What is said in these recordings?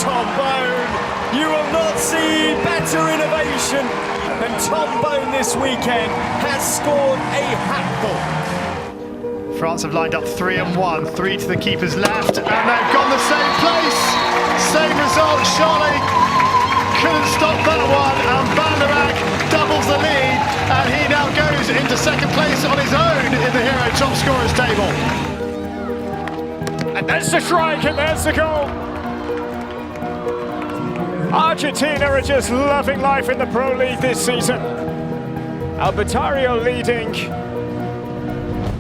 Tom Bone. You will not see better innovation than Tom Bone this weekend has scored a hatful. France have lined up 3 and 1, 3 to the keeper's left, and they've gone the same place. Same result, Charlie couldn't stop that one, and Van der Ack doubles the lead, and he now goes into second place on his own in the Hero top scorers table. And there's the strike, and there's the goal. Argentina are just loving life in the Pro League this season. Albertario leading.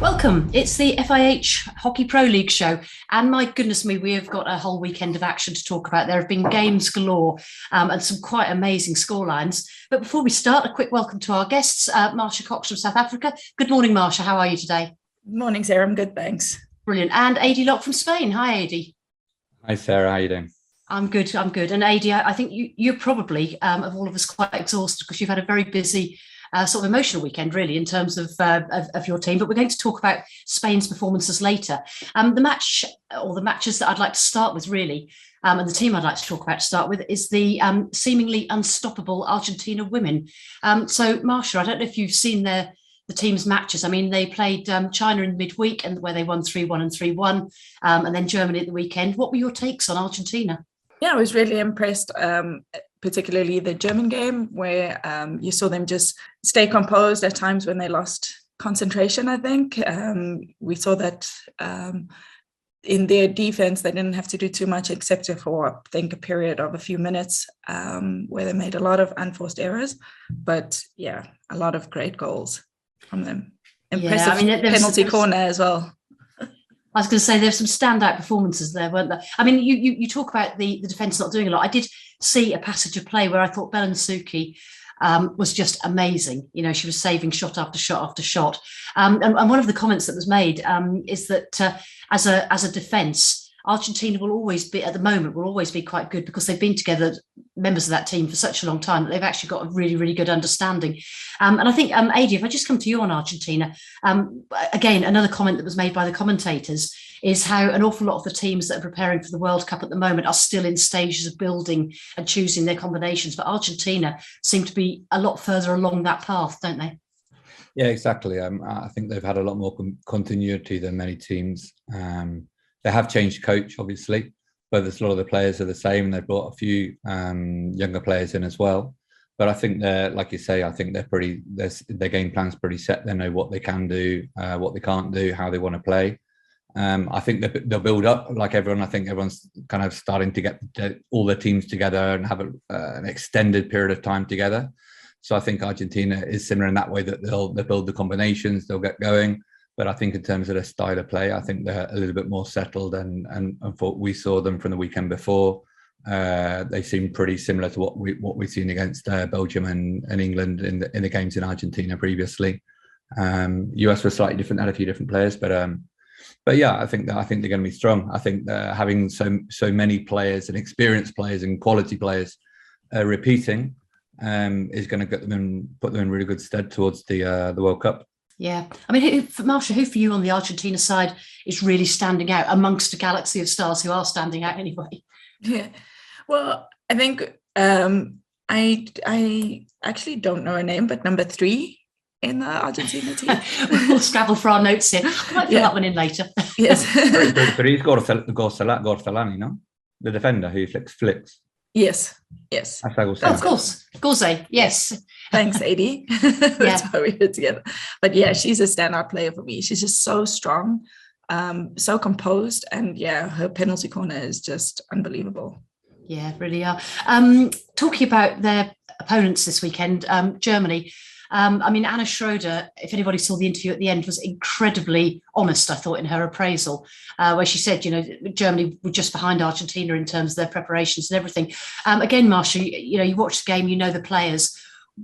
Welcome. It's the FIH Hockey Pro League show. And my goodness me, we have got a whole weekend of action to talk about. There have been games galore and some quite amazing scorelines. But before we start, a quick welcome to our guests, Marsha Cox from South Africa. Good morning, Marsha. How are you today? Morning, Sarah. I'm good, thanks. Brilliant. And Adrian Lock from Spain. Hi, Adi. Hi, Sarah. How are you doing? I'm good. And Adi, I think you're probably, of all of us, quite exhausted because you've had a very busy sort of emotional weekend, really, in terms of your team. But we're going to talk about Spain's performances later. The match, or the matches that I'd like to start with, really, and the team I'd like to talk about to start with, is the seemingly unstoppable Argentina women. So, Marsha, I don't know if you've seen the team's matches. I mean, they played China in midweek, and where they won 3-1 and 3-1, and then Germany at the weekend. What were your takes on Argentina? Yeah, I was really impressed, particularly the German game, where you saw them just stay composed at times when they lost concentration, I think. We saw that in their defense, they didn't have to do too much except for, I think, a period of a few minutes where they made a lot of unforced errors. But yeah, a lot of great goals from them. Impressive penalty corner as well. I was going to say there's some standout performances there, weren't there? I mean, you talk about the defence not doing a lot. I did see a passage of play where I thought Belensuki was just amazing. You know, she was saving shot after shot after shot. And one of the comments that was made is that as a defence, Argentina will always be, at the moment, will always be quite good because they've been together, members of that team, for such a long time that they've actually got a really, really good understanding. And I think, Adi, if I just come to you on Argentina, again, another comment that was made by the commentators is how an awful lot of the teams that are preparing for the World Cup at the moment are still in stages of building and choosing their combinations. But Argentina seem to be a lot further along that path, don't they? Yeah, exactly. I think they've had a lot more continuity than many teams. They have changed coach, obviously, but a lot of the players are the same. They've brought a few younger players in as well. But I think they're, like you say, I think their game plan's pretty set. They know what they can do, what they can't do, how they want to play. I think they'll build up like everyone. I think everyone's kind of starting to get all their teams together and have an extended period of time together. So I think Argentina is similar in that way, that they'll build the combinations, they'll get going. But I think in terms of their style of play, I think they're a little bit more settled. And what we saw them from the weekend before, they seem pretty similar to what we've seen against Belgium and England in the games in Argentina previously. US was slightly different, had a few different players, but yeah, I think they're going to be strong. I think having so many players and experienced players and quality players repeating is going to put them in really good stead towards the World Cup. Yeah. I mean, Marsha, who for you on the Argentina side is really standing out amongst a galaxy of stars who are standing out anyway? Yeah. Well, I think I actually don't know her name, but number 3 in the Argentina team. We'll scrabble for our notes here. I might fill that one in later. Yes. But he's Gorsalani, no? The defender who flicks. Yes. Oh, of course. Gorze, yes. Thanks, Adi. That's how we did together. But yeah, she's a standout player for me. She's just so strong, so composed. And yeah, her penalty corner is just unbelievable. Yeah, really are. Talking about their opponents this weekend, Germany. I mean, Anna Schroeder, if anybody saw the interview at the end, was incredibly honest, I thought, in her appraisal, where she said, you know, Germany were just behind Argentina in terms of their preparations and everything. Again, Marsha, you know, you watch the game, you know the players.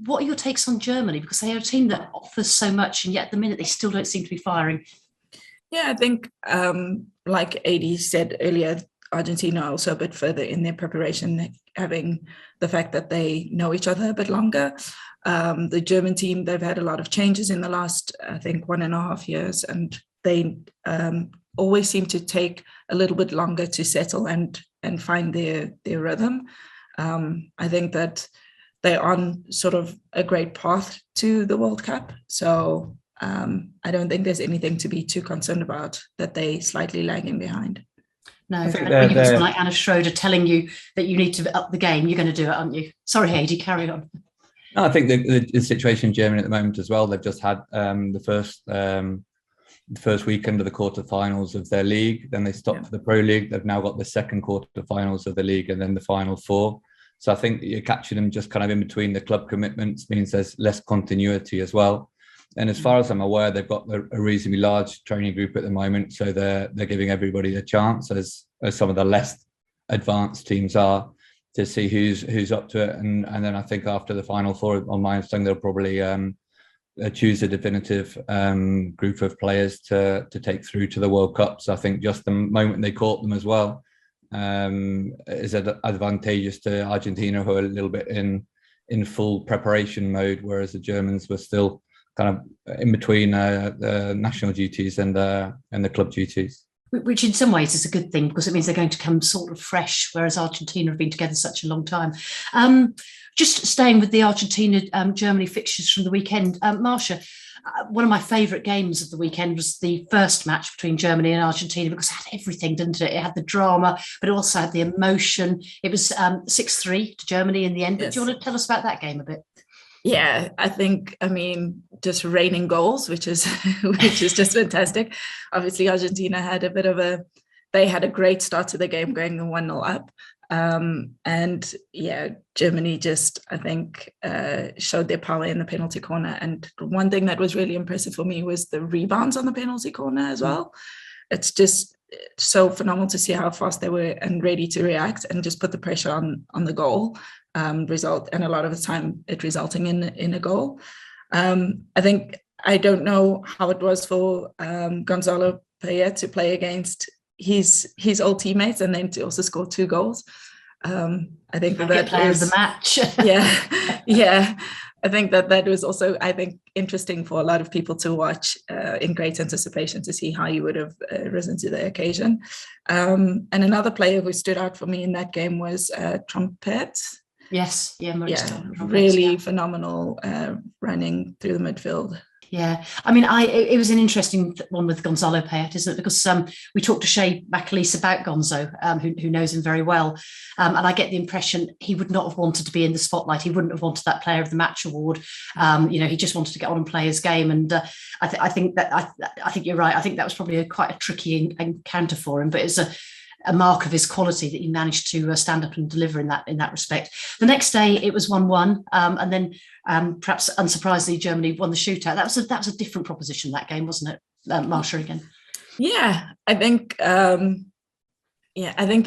What are your takes on Germany? Because they are a team that offers so much, and yet at the minute they still don't seem to be firing. Yeah, I think, like Adi said earlier, Argentina are also a bit further in their preparation, having the fact that they know each other a bit longer. The German team, they've had a lot of changes in the last, I think, 1.5 years, and they always seem to take a little bit longer to settle and and find their rhythm. I think that they're on sort of a great path to the World Cup. So I don't think there's anything to be too concerned about that they slightly lagging behind. No, I think when it's like Anna Schroeder telling you that you need to up the game, you're going to do it, aren't you? Sorry, Heidi, carry on. No, I think the situation in Germany at the moment as well, they've just had the first weekend of the quarterfinals of their league. Then they stopped for the Pro League. They've now got the second quarterfinals of the league and then the final four. So I think you're catching them just kind of in between the club commitments, means there's less continuity as well. And as far as I'm aware, they've got a reasonably large training group at the moment. So they're giving everybody a chance, as some of the less advanced teams are, to see who's up to it. And then I think after the final four, on my understanding, they'll probably choose a definitive group of players to take through to the World Cup. So I think just the moment they caught them as well is advantageous to Argentina, who are a little bit in full preparation mode, whereas the Germans were still kind of in between the national duties and the club duties. Which in some ways is a good thing, because it means they're going to come sort of fresh, whereas Argentina have been together such a long time. Just staying with the Argentina-Germany fixtures from the weekend, Marsha, one of my favourite games of the weekend was the first match between Germany and Argentina, because it had everything, didn't it? It had the drama, but it also had the emotion. It was 6-3 to Germany in the end. But Yes. do you want to tell us about that game a bit? Yeah, I mean, just raining goals, which is just fantastic. Obviously, Argentina had they had a great start to the game, going 1-0 up. And yeah, Germany just, I think, showed their power in the penalty corner. And one thing that was really impressive for me was the rebounds on the penalty corner as well. It's just so phenomenal to see how fast they were and ready to react and just put the pressure on the goal. And a lot of the time it resulting in a goal. I don't know how it was for Gonzalo Paya to play against his old teammates and then to also score 2 goals. I think that was the match. yeah. I think that was also, interesting for a lot of people to watch in great anticipation to see how he would have risen to the occasion. And another player who stood out for me in that game was Trompet. Yes, really phenomenal running through the midfield. Yeah, I mean, it was an interesting one with Gonzalo Payet, isn't it? Because we talked to Shay McAleese about Gonzo, who knows him very well, and I get the impression he would not have wanted to be in the spotlight. He wouldn't have wanted that Player of the Match award. He just wanted to get on and play his game, and I think you're right. I think that was probably quite a tricky encounter for him, but it's a mark of his quality that he managed to stand up and deliver in that respect. The next day it was 1-1, and then perhaps unsurprisingly Germany won the shootout. That was a different proposition, that game, wasn't it, Marsha, again? Yeah, I think the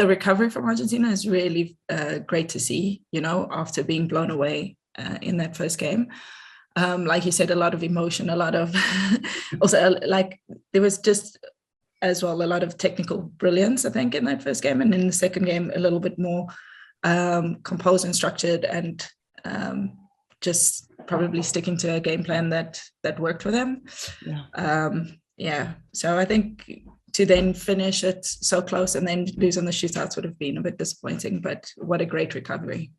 recovery from Argentina is really great to see, after being blown away in that first game. Like you said, a lot of emotion, a lot of also there was just as well a lot of technical brilliance, I think, in that first game, and in the second game a little bit more composed and structured, and just probably sticking to a game plan that worked for them. So I think to then finish it so close and then lose on the shootouts would have been a bit disappointing, but what a great recovery.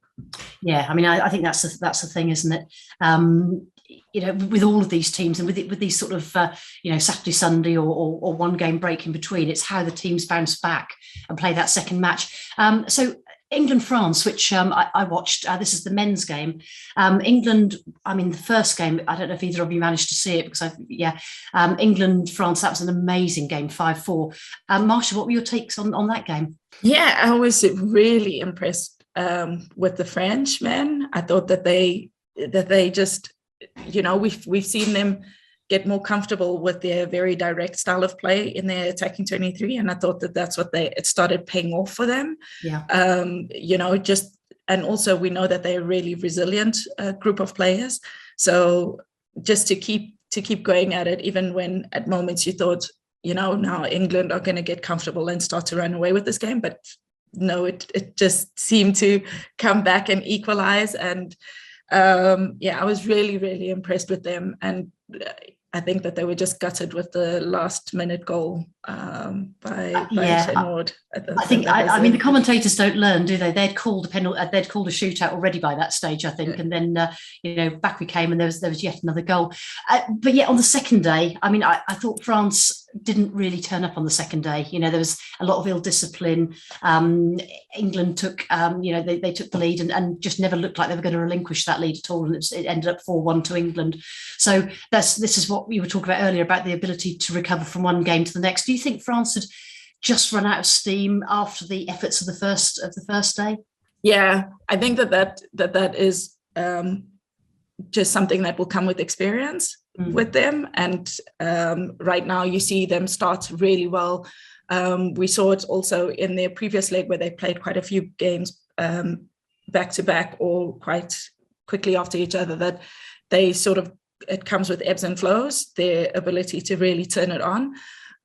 Yeah, I mean, I think that's the thing, isn't it? With all of these teams and with these sort of Saturday, Sunday or one game break in between, it's how the teams bounce back and play that second match. So England France, which I watched, this is the men's game. England, I mean, the first game, I don't know if either of you managed to see it, because England France, that was an amazing game, 5-4. Marsha, what were your takes on that game? Yeah, I was really impressed with the French men. I thought that they just, we've seen them get more comfortable with their very direct style of play in their attacking 23, and I thought that's what it started paying off for them. Yeah. And also we know that they're a really resilient group of players. So just to keep going at it, even when at moments you thought, now England are going to get comfortable and start to run away with this game, but no, it just seemed to come back and equalize. And I was really, really impressed with them. And I think that they were just gutted with the last minute goal by Yeah, Shenward. I mean, the commentators don't learn, do they? They'd called a penalty, they'd called a shootout already by that stage, I think, and then back we came, and there was yet another goal. But yet on the second day, I mean, I thought France didn't really turn up on the second day. There was a lot of ill discipline. England took, they took the lead and just never looked like they were going to relinquish that lead at all, and it ended up 4-1 to England. So this is what we were talking about earlier about the ability to recover from one game to the next. Do you think France had just run out of steam after the efforts of the first day? Yeah, I think that is just something that will come with experience with them. And right now you see them start really well. We saw it also in their previous leg where they played quite a few games back to back or quite quickly after each other, that they it comes with ebbs and flows, their ability to really turn it on.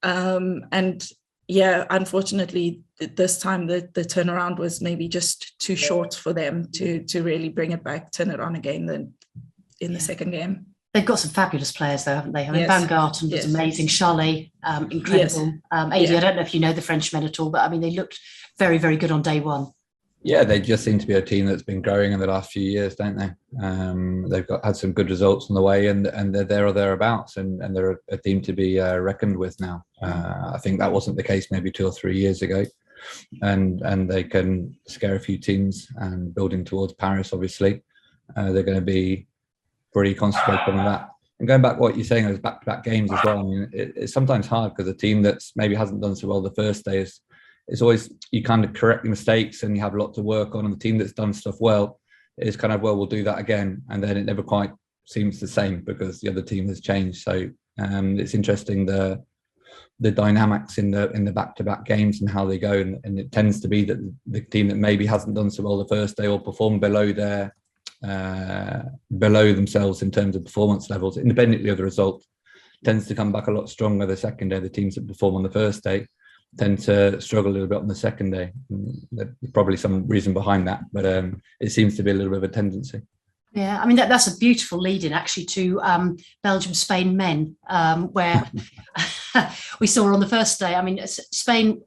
And yeah, unfortunately, this time the turnaround was maybe just too short for them to really bring it back, turn it on again in the second game. They've got some fabulous players, though, haven't they? I mean, Yes. Van Garten was amazing. Charlet, incredible. Yes. Adi, I don't know if you know the Frenchmen at all, but I mean, they looked very, very good on day one. Yeah, they just seem to be a team that's been growing in the last few years, don't they? They've had some good results on the way, and they're there or thereabouts, and they're a team to be reckoned with now. I think that wasn't the case maybe 2 or 3 years ago, and they can scare a few teams. And building towards Paris, obviously, they're going to be pretty concentrated on that. And going back, what you're saying, those back-to-back games as well. I mean, it's sometimes hard because a team that's maybe hasn't done so well the first day it's always, you kind of correct the mistakes and you have a lot to work on. And the team that's done stuff well is kind of, well, we'll do that again. And then it never quite seems the same because the other team has changed. So it's interesting the dynamics in the back-to-back games and how they go. And it tends to be that the team that maybe hasn't done so well the first day or performed below themselves in terms of performance levels, independently of the result, tends to come back a lot stronger the second day. The teams that perform on the first day tend to struggle a little bit on the second day. There's probably some reason behind that, but it seems to be a little bit of a tendency. Yeah, I mean, that's a beautiful lead-in actually to Belgium-Spain men, where we saw on the first day. I mean, Spain,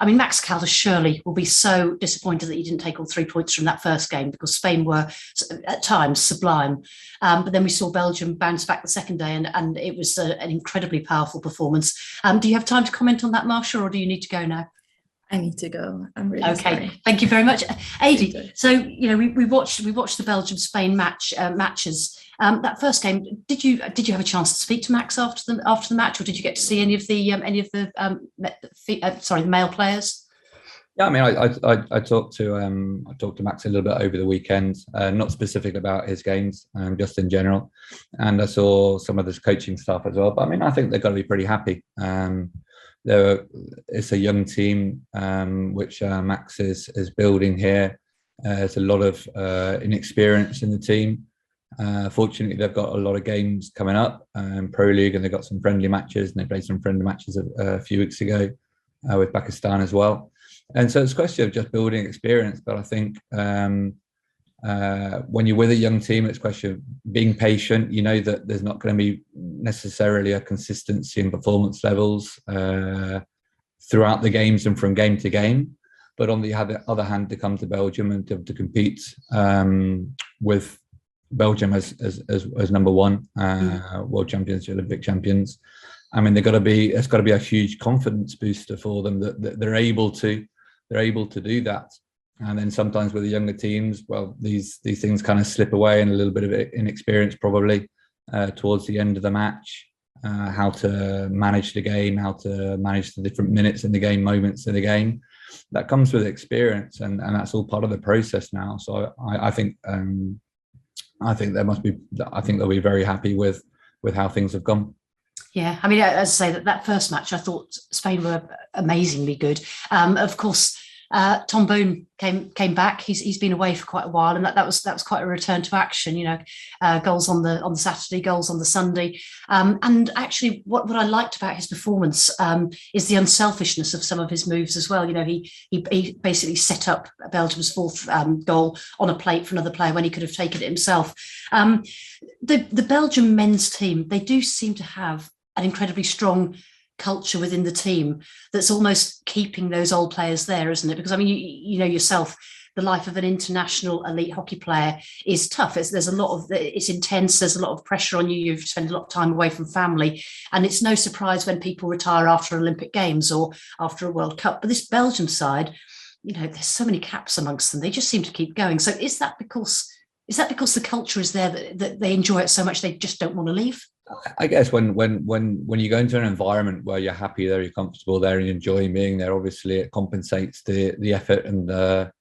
Max Calder surely will be so disappointed that he didn't take all 3 points from that first game, because Spain were at times sublime. But then we saw Belgium bounce back the second day, and it was an incredibly powerful performance. Do you have time to comment on that, Marsha, or do you need to go now? I need to go. I'm really okay. Sorry. Thank you very much, Adi. So we watched the Belgium-Spain matches. That first game, did you have a chance to speak to Max after the match, or did you get to see any of the male players? Yeah, I mean, I talked to Max a little bit over the weekend, not specific about his games, just in general, and I saw some of his coaching staff as well. But I mean, I think they've got to be pretty happy. It's a young team which Max is building here. There's a lot of inexperience in the team. Fortunately, they've got a lot of games coming up, Pro League, and they've got some friendly matches, and they played some friendly matches a few weeks ago with Pakistan as well. And so it's a question of just building experience. But I think when you're with a young team, it's a question of being patient. You know that there's not going to be necessarily a consistency in performance levels throughout the games and from game to game. But on the other hand, to come to Belgium and to compete with Belgium as number one, world champions, Olympic champions, I mean, it's got to be a huge confidence booster for them that they're able to do that. And then sometimes with the younger teams, well, these things kind of slip away, and a little bit of inexperience probably towards the end of the match, how to manage the game, how to manage the different minutes in the game, moments in the game. That comes with experience, and that's all part of the process now. So I think they'll be very happy with how things have gone. Yeah, I mean, as I say, that first match, I thought Spain were amazingly good. Of course, Tom Boone came back. He's been away for quite a while, and that was quite a return to action. Goals on the Saturday, goals on the Sunday, and actually, what I liked about his performance is the unselfishness of some of his moves as well. He basically set up Belgium's fourth goal on a plate for another player when he could have taken it himself. The Belgian men's team, they do seem to have an incredibly strong culture within the team that's almost keeping those old players there, isn't it? Because I mean, you know yourself, the life of an international elite hockey player is tough. It's intense. There's a lot of pressure on you. You've spent a lot of time away from family, and it's no surprise when people retire after Olympic Games or after a World Cup. But this Belgium side, there's so many caps amongst them. They just seem to keep going. So is that because the culture is there that they enjoy it so much they just don't want to leave? I guess when you go into an environment where you're happy there, you're comfortable there, and you enjoy being there, obviously it compensates the effort and the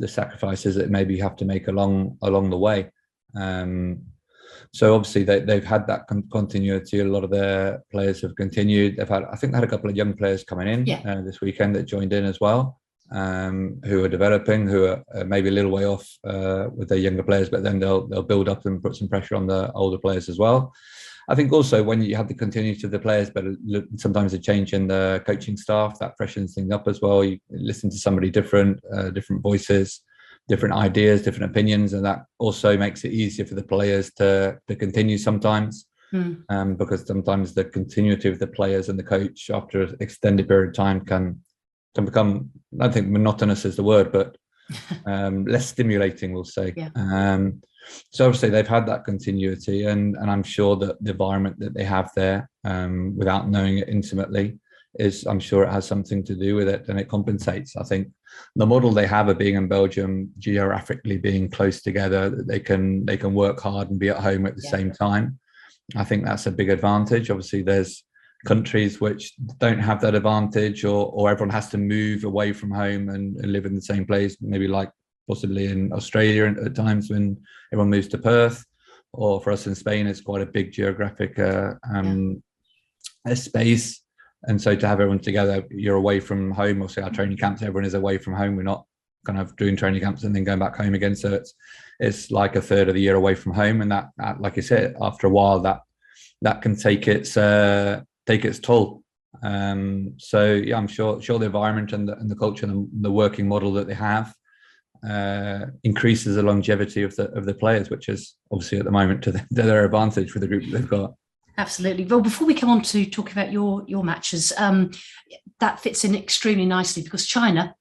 sacrifices that maybe you have to make along the way. So obviously they've had that continuity. A lot of their players have continued. I think they had a couple of young players coming in this weekend that joined in as well, who are developing, who are maybe a little way off with their younger players, but then they'll build up and put some pressure on the older players as well. I think also when you have the continuity of the players, but sometimes a change in the coaching staff, that freshens things up as well. You listen to somebody different voices, different ideas, different opinions, and that also makes it easier for the players to continue sometimes. Because sometimes the continuity of the players and the coach after an extended period of time can become, I don't think monotonous is the word, but less stimulating, we'll say. So obviously they've had that continuity, and I'm sure that the environment that they have there, without knowing it intimately, I'm sure it has something to do with it, and it compensates. I think the model they have of being in Belgium, geographically being close together, that they can work hard and be at home at the same time. I think that's a big advantage. Obviously there's countries which don't have that advantage, or everyone has to move away from home and live in the same place, maybe like possibly in Australia at times when everyone moves to Perth, or for us in Spain, it's quite a big geographic space. And so to have everyone together, you're away from home. Obviously our training camps, everyone is away from home. We're not kind of doing training camps and then going back home again. So it's like a third of the year away from home. And that like I said, after a while, that can take its toll. So yeah, I'm sure the environment and the culture and the working model that they have increases the longevity of the players, which is obviously at the moment to their advantage for the group that they've got. Absolutely. Well, before we come on to talk about your matches, that fits in extremely nicely because China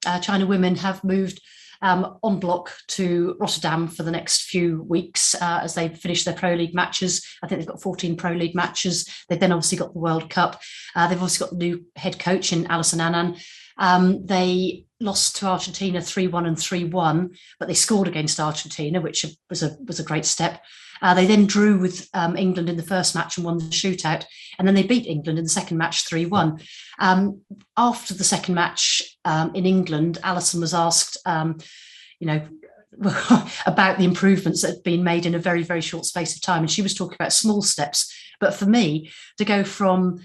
women have moved en bloc to Rotterdam for the next few weeks as they finish their Pro League matches. I think they've got 14 Pro League matches. They've then obviously got the World Cup. They've also got the new head coach in Alison Annan. They lost to Argentina 3-1 and 3-1, but they scored against Argentina, which was a great step. They then drew with England in the first match and won the shootout, and then they beat England in the second match 3-1. After the second match in England, Alison was asked, about the improvements that had been made in a very, very short space of time, and she was talking about small steps. But for me, to go from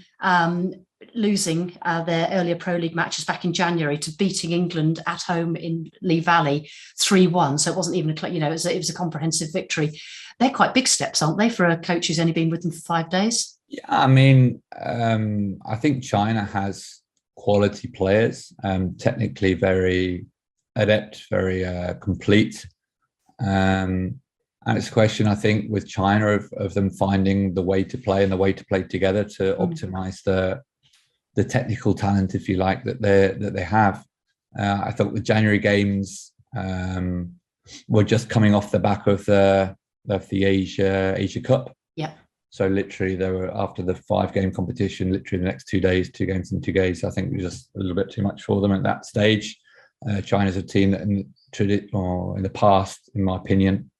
losing their earlier Pro League matches back in January to beating England at home in Lee Valley 3-1, so it wasn't even it was a comprehensive victory. They're quite big steps, aren't they, for a coach who's only been with them for 5 days? Yeah, I mean, I think China has quality players, technically very adept, very complete. And it's a question, I think, with China of them finding the way to play and the way to play together to optimize the technical talent, if you like, that they have. I thought the January games were just coming off the back of the Asia Cup. Yeah. So literally they were, after the 5-game competition, literally the next 2 days, 2 games in 2 days, I think it was just a little bit too much for them at that stage. China's a team that in the past, in my opinion,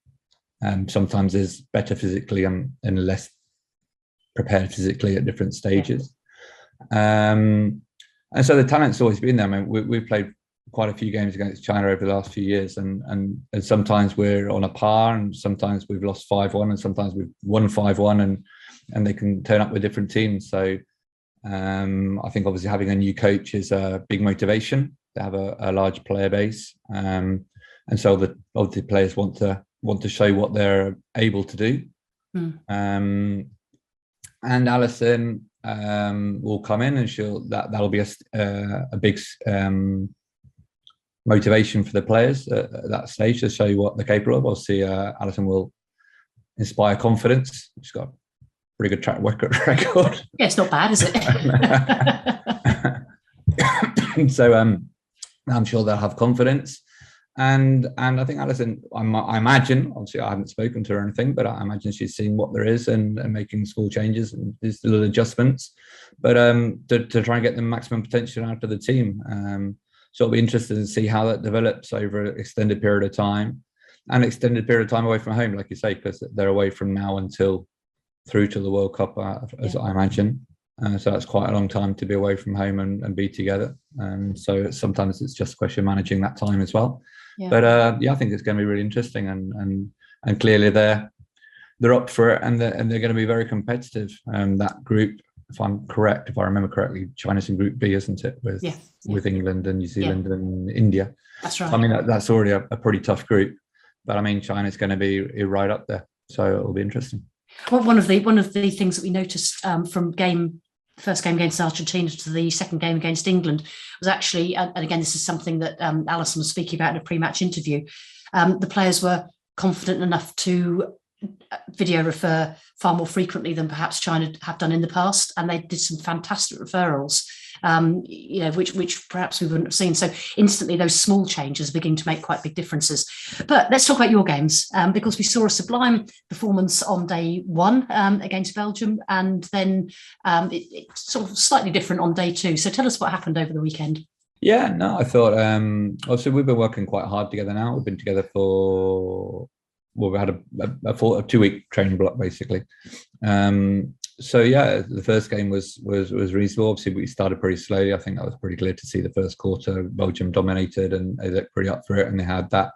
sometimes is better physically and less prepared physically at different stages. And so the talent's always been there. I mean, we've played quite a few games against China over the last few years, and sometimes we're on a par, and sometimes we've lost 5-1, and sometimes we've won 5-1, and they can turn up with different teams. So I think obviously having a new coach is a big motivation. They have a large player base, and so the players want to show what they're able to do. And Alison will come in, and that'll be a big motivation for the players at that stage to show you what they're capable of. Obviously, Alison will inspire confidence. She's got a pretty good track record. Yeah, it's not bad, is it? So I'm sure they'll have confidence. And I think Alison, I imagine, obviously I haven't spoken to her or anything, but I imagine she's seen what there is and making small changes and these little adjustments, but to try and get the maximum potential out of the team. So I'll be interested to see how that develops over an extended period of time, and extended period of time away from home, like you say, because they're away from now until through to the World Cup, as I imagine. So that's quite a long time to be away from home and be together. So sometimes it's just a question of managing that time as well. Yeah. But I think it's going to be really interesting, and clearly they're up for it, and they're going to be very competitive. That group, if I remember correctly, China's in Group B, isn't it? With England and New Zealand and India. That's right. I mean, that's already a pretty tough group, but I mean, China's going to be right up there, so it'll be interesting. Well, one of the things that we noticed from first game against Argentina to the second game against England was actually, and again, this is something that Alison was speaking about in a pre-match interview, the players were confident enough to video refer far more frequently than perhaps China have done in the past, and they did some fantastic referrals, which perhaps we wouldn't have seen. So instantly those small changes begin to make quite big differences. But let's talk about your games, because we saw a sublime performance on day one against Belgium, and then it's sort of slightly different on day two. So tell us what happened over the weekend. I thought obviously we've been working quite hard together now. We've been together we had a 2-week training block basically. The first game was reasonable. Obviously, we started pretty slowly. I think that was pretty clear to see the first quarter. Belgium dominated, and they looked pretty up for it, and they had that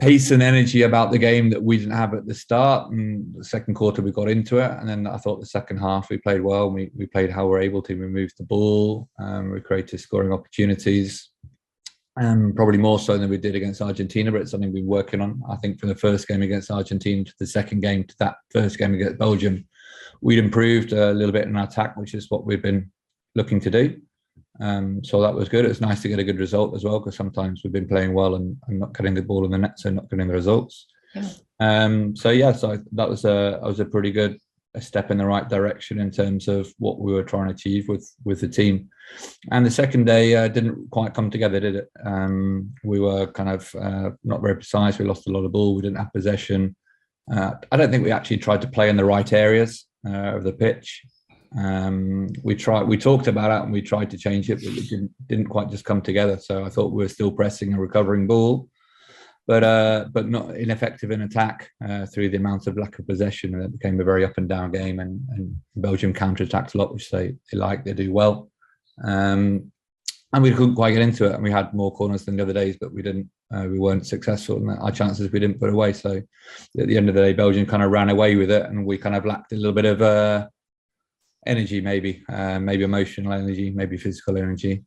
pace and energy about the game that we didn't have at the start. And the second quarter, we got into it, and then I thought the second half we played well. We played how we're able to. We moved the ball, we created scoring opportunities. Probably more so than we did against Argentina, but it's something we've been working on. I think from the first game against Argentina to the second game to that first game against Belgium, we'd improved a little bit in our attack, which is what we've been looking to do. So that was good. It was nice to get a good result as well, because sometimes we've been playing well and not getting the ball in the net, so not getting the results. Yeah. So that was a pretty good step in the right direction in terms of what we were trying to achieve with the team. And the second day didn't quite come together, did it? We were kind of not very precise. We lost a lot of ball. We didn't have possession. I don't think we actually tried to play in the right areas of the pitch. We talked about it and we tried to change it, but it didn't quite just come together. So I thought we were still pressing and recovering ball, but not ineffective in attack through the amount of lack of possession, and it became a very up and down game. And Belgium counter-attacked a lot, which they do well. And we couldn't quite get into it, and we had more corners than the other days, but we weren't successful in our chances. We didn't put away. So at the end of the day, Belgium kind of ran away with it, and we kind of lacked a little bit of energy, maybe emotional energy, maybe physical energy,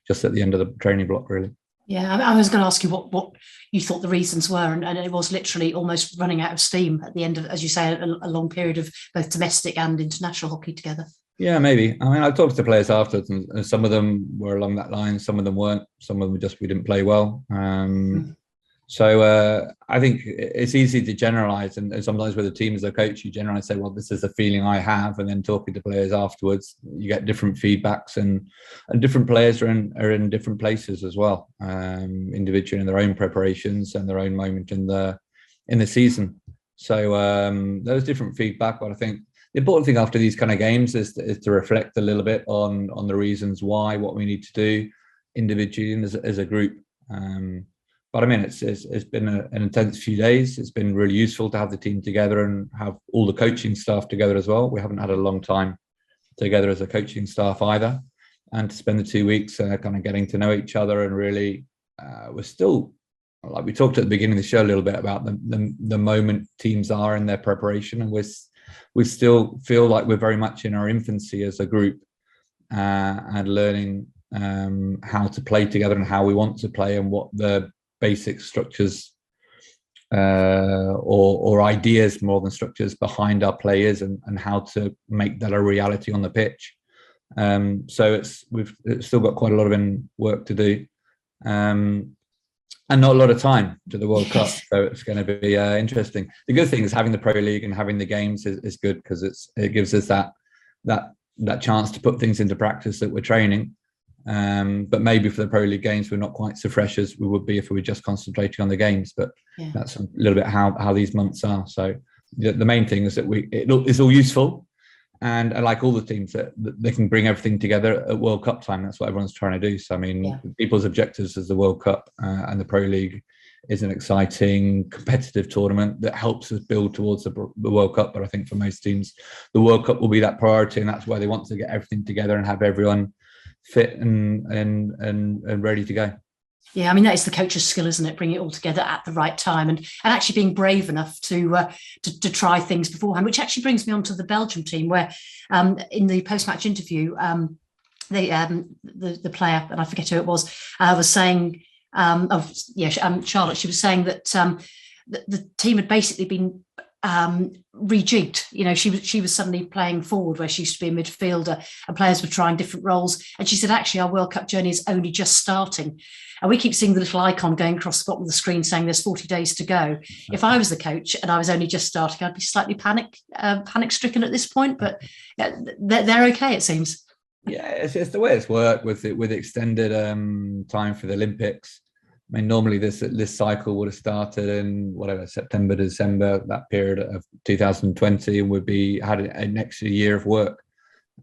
just at the end of the training block, really. Yeah, I was going to ask you what you thought the reasons were, and it was literally almost running out of steam at the end of, as you say, a long period of both domestic and international hockey together. Yeah, maybe. I mean, I talked to players afterwards, and some of them were along that line, some of them weren't, some of them we didn't play well. So I think it's easy to generalise, and sometimes with a team as a coach, you generally say, well, this is the feeling I have, and then talking to players afterwards, you get different feedbacks, and different players are in different places as well, individually in their own preparations and their own moment in the season. So there was different feedback, but I think the important thing after these kind of games is to reflect a little bit on the reasons why, what we need to do individually and as a group. But I mean, it's been an intense few days. It's been really useful to have the team together and have all the coaching staff together as well. We haven't had a long time together as a coaching staff either. And to spend the 2 weeks kind of getting to know each other, and really we're still, like we talked at the beginning of the show a little bit about the moment teams are in their preparation, and we still feel like we're very much in our infancy as a group and learning how to play together and how we want to play, and what the basic structures or ideas more than structures behind our players, and how to make that a reality on the pitch. So we've still got quite a lot of work to do, and not a lot of time to the World Cup. So it's going to be interesting. The good thing is having the Pro League and having the games is good, because it gives us that chance to put things into practice that we're training. But maybe for the Pro League games, we're not quite so fresh as we would be if we were just concentrating on the games. But that's a little bit how these months are. So the main thing is that it's all useful. And I like all the teams that they can bring everything together at World Cup time. That's what everyone's trying to do. So, I mean, people's objectives as the World Cup and the Pro League is an exciting, competitive tournament that helps us build towards the World Cup. But I think for most teams, the World Cup will be that priority, and that's why they want to get everything together and have everyone fit and ready to go. Yeah, I mean, that is the coach's skill, isn't it? Bringing it all together at the right time, and actually being brave enough to try things beforehand. Which actually brings me on to the Belgium team, where in the post-match interview, the player, and I forget who it was saying, Charlotte. She was saying that the team had basically been rejigged. You know, she was suddenly playing forward where she used to be a midfielder, and players were trying different roles. And she said, actually, our World Cup journey is only just starting. And we keep seeing the little icon going across the bottom of the screen saying there's 40 days to go. If I was the coach and I was only just starting, I'd be slightly panic-stricken at this point. But they're okay, it seems. Yeah, it's the way it's worked with extended time for the Olympics. I mean, normally this cycle would have started in September, December, that period of 2020, and would had an extra year of work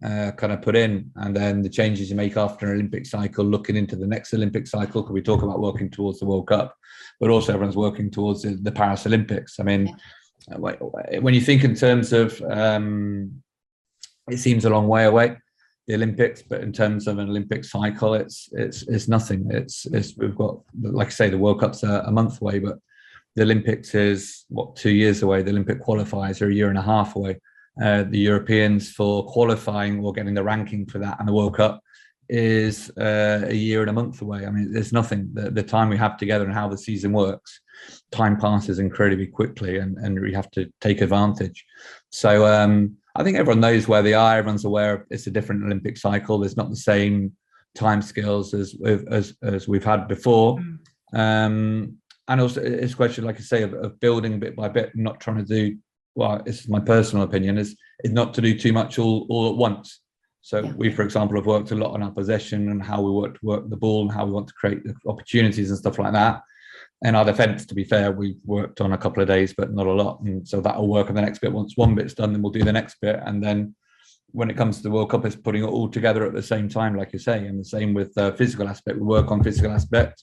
kind of put in, and then the changes you make after an Olympic cycle, looking into the next Olympic cycle, because we talk about working towards the World Cup, but also everyone's working towards the Paris Olympics. I mean, when you think in terms of, it seems a long way away, the Olympics, but in terms of an Olympic cycle, it's nothing. We've got, like I say, the World Cup's a month away, but the Olympics is 2 years away. The Olympic qualifiers are a year and a half away. The Europeans for qualifying or getting the ranking for that, and the World Cup is a year and a month away. I mean, there's nothing. The time we have together and how the season works, time passes incredibly quickly, and we have to take advantage. So I think everyone knows where they are. Everyone's aware it's a different Olympic cycle. There's not the same time scales as we've had before. And also it's a question, like I say, of building bit by bit, not trying to do, well, this is my personal opinion, is not to do too much all at once. So we, for example, have worked a lot on our possession and how we work the ball and how we want to create the opportunities and stuff like that. And our defence, to be fair, we've worked on a couple of days, but not a lot. And so that will work on the next bit. Once one bit's done, then we'll do the next bit. And then when it comes to the World Cup, it's putting it all together at the same time, like you say. And the same with the physical aspect. We work on physical aspect.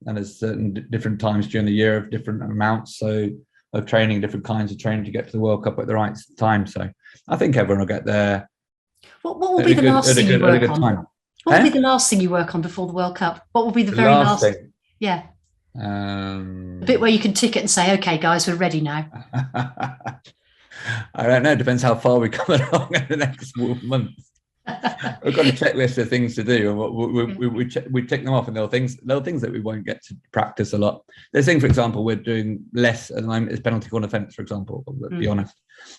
And there's certain different times during the year of different amounts. So of training, different kinds of training to get to the World Cup at the right time. So I think everyone will get there. What will be the last thing you work on? What will be the last thing you work on before the World Cup? What will be the very last thing? Yeah. The bit where you can tick it and say, okay, guys, we're ready now. I don't know. It depends how far we come along in the next month. We've got a checklist of things to do, and we tick them off, and there are things that we won't get to practice a lot. There's things, for example, we're doing less at the moment is penalty corner defence, for example. Let's be honest.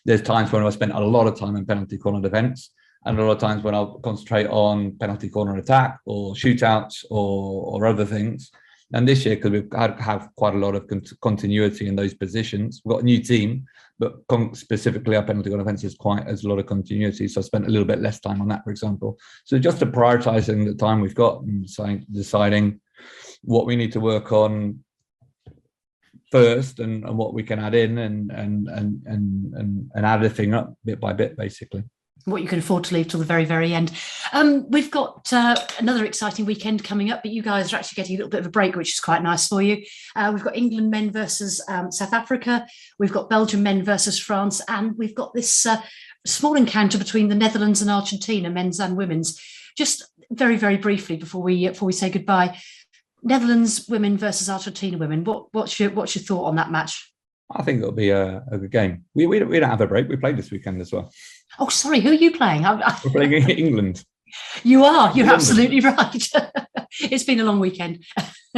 There's times when I spent a lot of time in penalty corner defence, and a lot of times when I'll concentrate on penalty corner attack or shootouts or other things. And this year, because we've have quite a lot of continuity in those positions, we've got a new team, but specifically our penalty corner defence has a lot of continuity. So I spent a little bit less time on that, for example. So just to prioritising the time we've got and deciding what we need to work on first and what we can add in and add everything up bit by bit, basically. What you can afford to leave till the very, very end. We've got another exciting weekend coming up, but you guys are actually getting a little bit of a break, which is quite nice for you. We've got England men versus South Africa. We've got Belgium men versus France. And we've got this small encounter between the Netherlands and Argentina, men's and women's. Just very, very briefly before we say goodbye, Netherlands women versus Argentina women. What's your thought on that match? I think it'll be a good game. We don't have a break. We played this weekend as well. Oh, sorry. Who are you playing? We're playing England. You are. You're absolutely right. It's been a long weekend.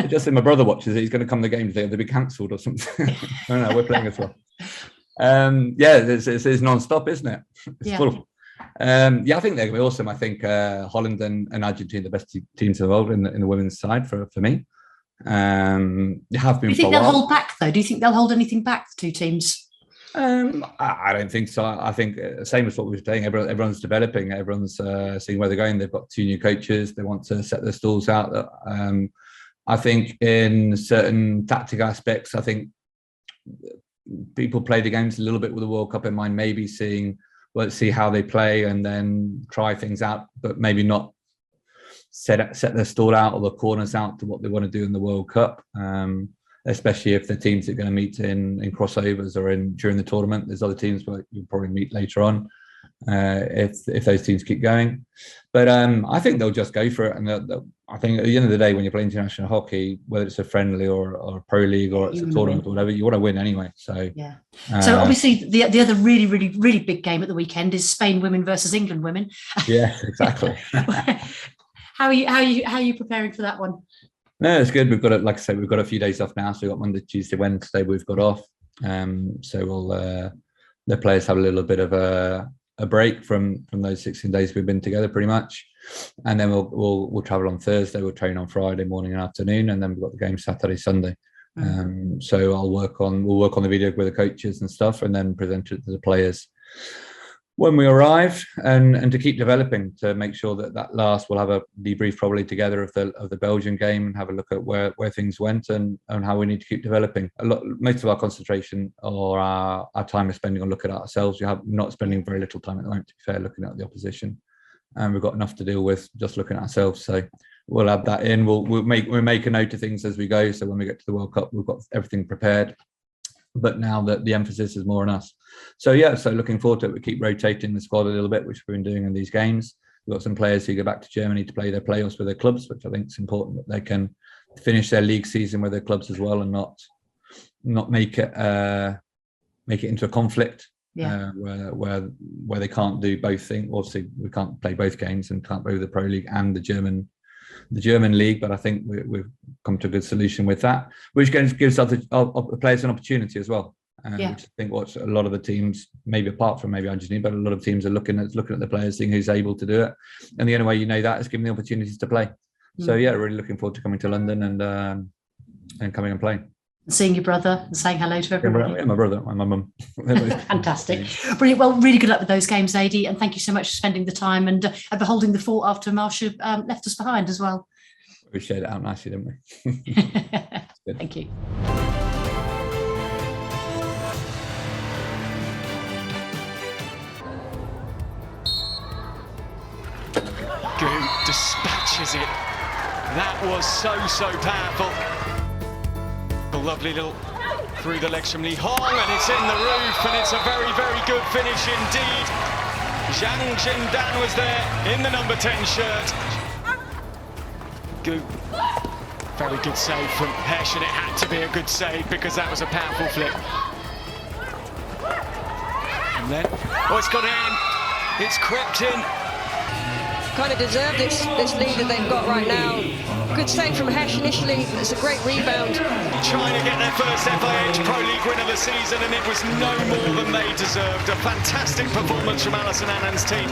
Just my brother watches it. He's going to come to the game today. They'll be cancelled or something. No, we're playing as well. It's non-stop, isn't it? It's full. I think they're going to be awesome. I think Holland and Argentina are the best teams in the world in the women's side for me. They have been. Do you think they'll hold back though? Do you think they'll hold anything back, the two teams? I don't think so. I think same as what we were saying. Everyone's developing. Everyone's seeing where they're going. They've got 2 new coaches. They want to set their stalls out. I think in certain tactical aspects, I think people play the games a little bit with the World Cup in mind. Maybe see how they play and then try things out, but maybe not set their stall out or the corners out to what they want to do in the World Cup. Especially if the teams are going to meet in crossovers or during the tournament. There's other teams where you'll probably meet later on if those teams keep going. But I think they'll just go for it. And I think at the end of the day, when you're playing international hockey, whether it's a friendly or a pro league or it's a tournament or whatever, you want to win anyway. So yeah. So obviously the other really, really, really big game at the weekend is Spain women versus England women. Yeah, exactly. How are you preparing for that one? No, it's good. We've got like I say, we've got a few days off now. So we've got Monday, Tuesday, Wednesday. We've got off. So we'll the players have a little bit of a break from those 16 days we've been together, pretty much. And then we'll travel on Thursday. We'll train on Friday morning and afternoon, and then we've got the game Saturday, Sunday. So we'll work on the video with the coaches and stuff, and then present it to the players when we arrive, and to keep developing, to make sure that last we'll have a debrief probably together of the Belgian game and have a look at where things went and how we need to keep developing. Most of our concentration or our time is spending on looking at ourselves. We're not spending very little time at the moment, to be fair, looking at the opposition, and we've got enough to deal with just looking at ourselves. So we'll add that in. We'll make a note of things as we go. So when we get to the World Cup, we've got everything prepared. But now that the emphasis is more on us. So looking forward to it. We keep rotating the squad a little bit, which we've been doing in these games. We've got some players who go back to Germany to play their playoffs with their clubs, which I think is important, that they can finish their league season with their clubs as well, and not make it into a conflict where they can't do both things. Obviously, we can't play both games and can't play with the Pro League and the German league, but I think we've come to a good solution with that, which gives other players an opportunity as well. Which I think what a lot of the teams, maybe apart from maybe Argentina, but a lot of teams are looking at the players, seeing who's able to do it, and the only way you know that is giving the opportunities to play. So really looking forward to coming to London and coming and playing. Seeing your brother and saying hello to everybody. Yeah, my brother and my mum. Fantastic. Brilliant. Well, really good luck with those games, Adi, and thank you so much for spending the time and beholding the fort after Marsha left us behind as well. We shared it out nicely, didn't we? Thank you. Who dispatches it. That was so powerful. A lovely little through the legs from Lee Hong, and it's in the roof, and it's a very, very good finish indeed. Zhang Jingdan was there in the number 10 shirt. Good. Very good save from Hesh, and it had to be a good save because that was a powerful flip. And then, it's got in. It's crept in. Kind of deserved this lead that they've got right now. Good save from Hesh initially. It's a great rebound. Trying to get their first FIH Pro League win of the season, and it was no more than they deserved. A fantastic performance from Alison Annan's team.